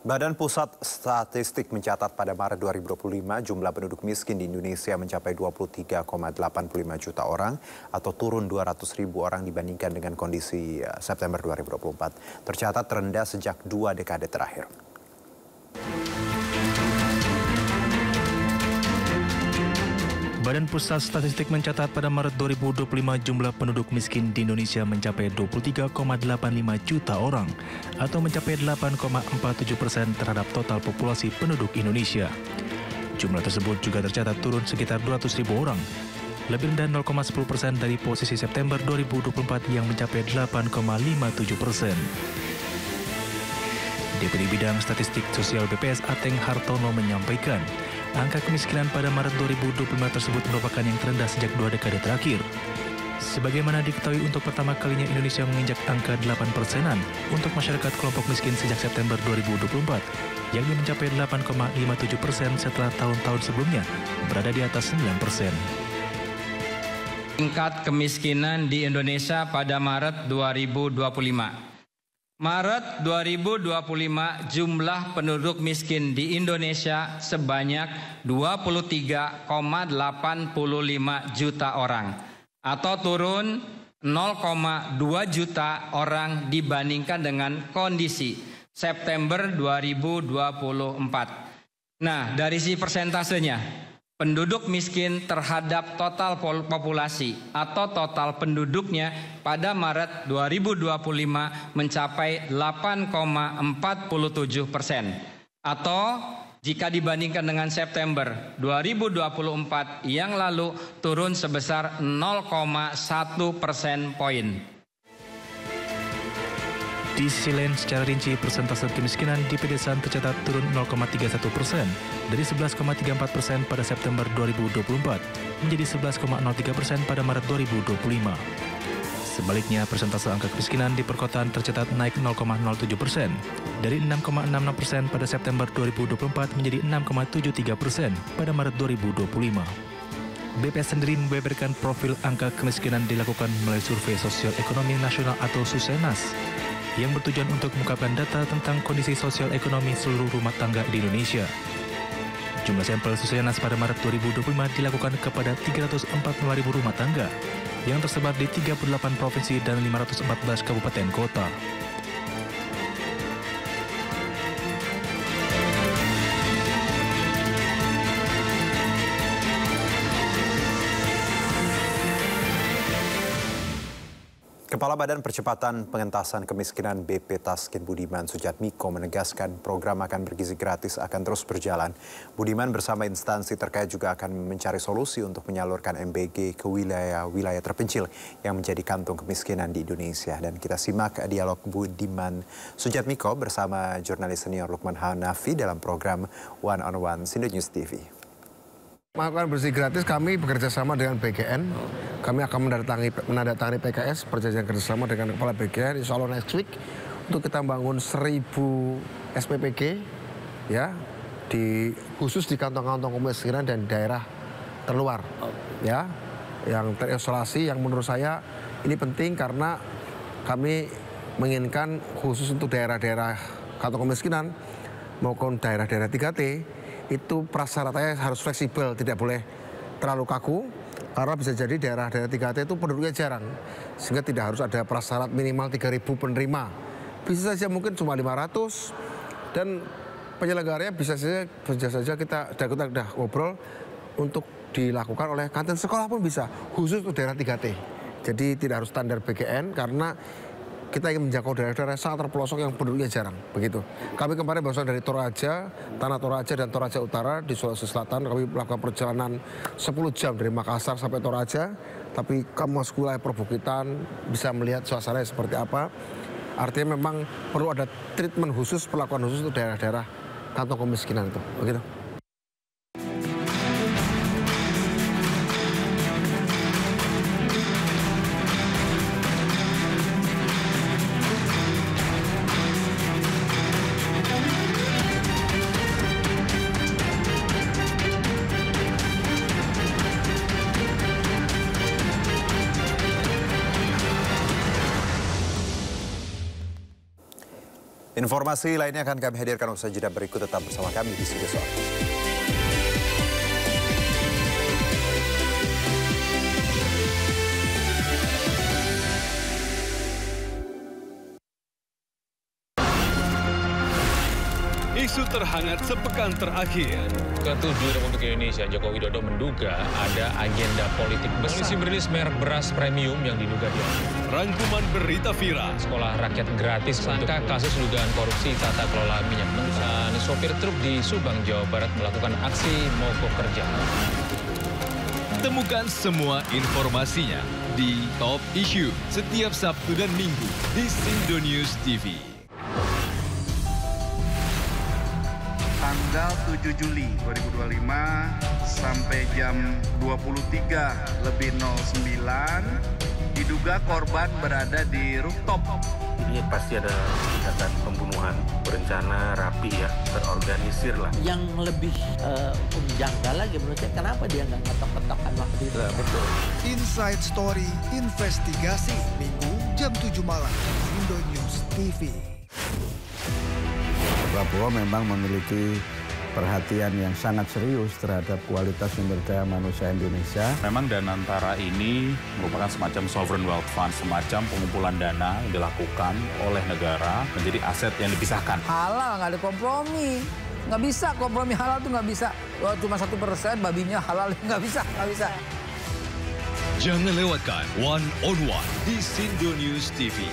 Badan Pusat Statistik mencatat pada Maret 2025 jumlah penduduk miskin di Indonesia mencapai 23,85 juta orang atau turun 200.000 orang dibandingkan dengan kondisi September 2024. Tercatat terendah sejak 2 dekade terakhir. Badan Pusat Statistik mencatat pada Maret 2025 jumlah penduduk miskin di Indonesia mencapai 23,85 juta orang atau mencapai 8,47% terhadap total populasi penduduk Indonesia. Jumlah tersebut juga tercatat turun sekitar 200.000 orang, lebih rendah 0,10% dari posisi September 2024 yang mencapai 8,57%. Deputi Bidang Statistik Sosial BPS Ateng Hartono menyampaikan, angka kemiskinan pada Maret 2025 tersebut merupakan yang terendah sejak 2 dekade terakhir. Sebagaimana diketahui untuk pertama kalinya Indonesia menginjak angka 8%-an untuk masyarakat kelompok miskin sejak September 2024, yang mencapai 8,57% setelah tahun-tahun sebelumnya berada di atas 9%. Tingkat kemiskinan di Indonesia pada Maret 2025. Maret 2025 jumlah penduduk miskin di Indonesia sebanyak 23,85 juta orang atau turun 0,2 juta orang dibandingkan dengan kondisi September 2024. Nah, dari si persentasenya, penduduk miskin terhadap total populasi atau total penduduknya pada Maret 2025 mencapai 8,47%. Atau jika dibandingkan dengan September 2024 yang lalu turun sebesar 0,1 persen poin. Di sisi lain, secara rinci, persentase kemiskinan di pedesaan tercatat turun 0,31% dari 11,34% pada September 2024 menjadi 11,03% pada Maret 2025. Sebaliknya, persentase angka kemiskinan di perkotaan tercatat naik 0,07% dari 6,66% pada September 2024 menjadi 6,73% pada Maret 2025. BPS sendiri membeberkan profil angka kemiskinan dilakukan melalui Survei Sosial Ekonomi Nasional atau Susenas, yang bertujuan untuk mengungkapkan data tentang kondisi sosial ekonomi seluruh rumah tangga di Indonesia. Jumlah sampel Susenas pada Maret 2025 dilakukan kepada 345.000 rumah tangga yang tersebar di 38 provinsi dan 514 kabupaten kota. Kepala Badan Percepatan Pengentasan Kemiskinan BP Taskin Budiman Sujatmiko menegaskan program makan bergizi gratis akan terus berjalan. Budiman bersama instansi terkait juga akan mencari solusi untuk menyalurkan MBG ke wilayah-wilayah terpencil yang menjadi kantung kemiskinan di Indonesia. Dan kita simak dialog Budiman Sujatmiko bersama jurnalis senior Lukman Hanafi dalam program One on One Sindo News TV. Makan bersih gratis kami bekerja sama dengan BGN. Kami akan menandatangani PKS, perjanjian kerjasama dengan Kepala BGN, insya Allah next week, untuk kita bangun 1.000 SPPG, ya, khusus di kantong-kantong kemiskinan dan daerah terluar, ya, yang terisolasi, yang menurut saya ini penting karena kami menginginkan khusus untuk daerah-daerah kantong kemiskinan maupun daerah-daerah 3T, itu prasyaratnya harus fleksibel, tidak boleh terlalu kaku, karena bisa jadi daerah-daerah 3T itu penduduknya jarang, sehingga tidak harus ada prasyarat minimal 3.000 penerima. Bisa saja mungkin cuma 500, dan penyelenggaranya bisa saja kita udah ngobrol untuk dilakukan oleh kantin sekolah pun bisa, khusus untuk daerah 3T. Jadi tidak harus standar BGN, karena kita ingin menjangkau daerah-daerah sangat terpelosok yang penduduknya jarang, begitu. Kami kemarin berasal dari Toraja, Tanah Toraja dan Toraja Utara di Sulawesi Selatan. Kami melakukan perjalanan 10 jam dari Makassar sampai Toraja, tapi kamu masuk wilayah perbukitan, bisa melihat suasananya seperti apa. Artinya memang perlu ada treatment khusus, perlakuan khusus untuk daerah-daerah kantong kemiskinan itu, begitu. Informasi lainnya akan kami hadirkan usai jeda berikut. Tetap bersama kami di Studio Soal. Isu terhangat sepekan terakhir. Ke-7 Republik Indonesia, Joko Widodo menduga ada agenda politik besar. Polisi merilis merek beras premium yang diduga dia. Rangkuman berita viral. Sekolah rakyat gratis untuk kasus dugaan korupsi tata kelola minyak mentah. Sopir truk di Subang, Jawa Barat melakukan aksi mogok kerja. Temukan semua informasinya di Top Issue setiap Sabtu dan Minggu di Sindo News TV. Tanggal 7 Juli 2025 sampai jam 23:09 diduga korban berada di rooftop. Ini pasti ada kejahatan pembunuhan berencana, rapi ya, terorganisir lah. Yang lebih menjanggal lagi menurut saya, kenapa dia nggak ngetok-ketokan waktu itu? Betul. Inside Story Investigasi Minggu jam 7 malam Indo News TV. Prabowo memang memiliki perhatian yang sangat serius terhadap kualitas sumber daya manusia Indonesia. Memang Danantara ini merupakan semacam sovereign wealth fund, semacam pengumpulan dana yang dilakukan oleh negara menjadi aset yang dipisahkan. Halal, nggak ada kompromi. Nggak bisa, kompromi halal tuh nggak bisa. Wah, cuma 1% babinya halal, nggak bisa. Jangan lewatkan One on One di Sindo News TV.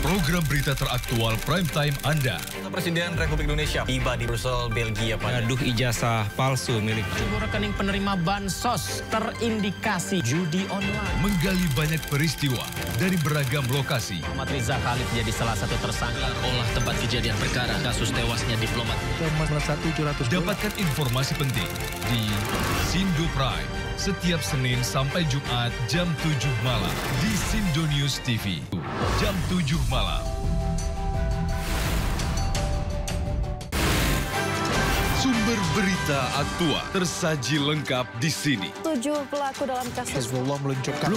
Program berita teraktual prime time Anda. Presiden Republik Indonesia tiba di Brussel, Belgia pada Aduh ijazah palsu milik. Rekening penerima bansos terindikasi judi online. Menggali banyak peristiwa dari beragam lokasi. Ahmad Riza Khalid jadi salah satu tersangka olah tempat kejadian perkara kasus tewasnya diplomat. Dapatkan informasi penting di Sindo Prime setiap Senin sampai Jumat jam 7 malam di Sindo News TV. Jam 7 malam. Sumber berita aktual tersaji lengkap di sini. 7 pelaku dalam kasus Hezbollah meluncurkan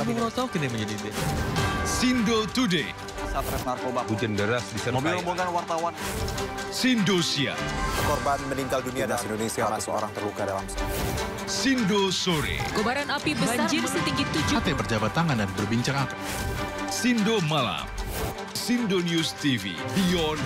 Sindo Today. Satres narkoba. Hujan deras disertai. Mobil rombongan wartawan. Sindosia. Korban meninggal dunia dan Indonesia, seorang terluka dalam Sindo Sore. kobaran api besar banjir setinggi 7. Hati berjabat tangan dan berbincang. Sindo Malam. Sindo News TV. Beyond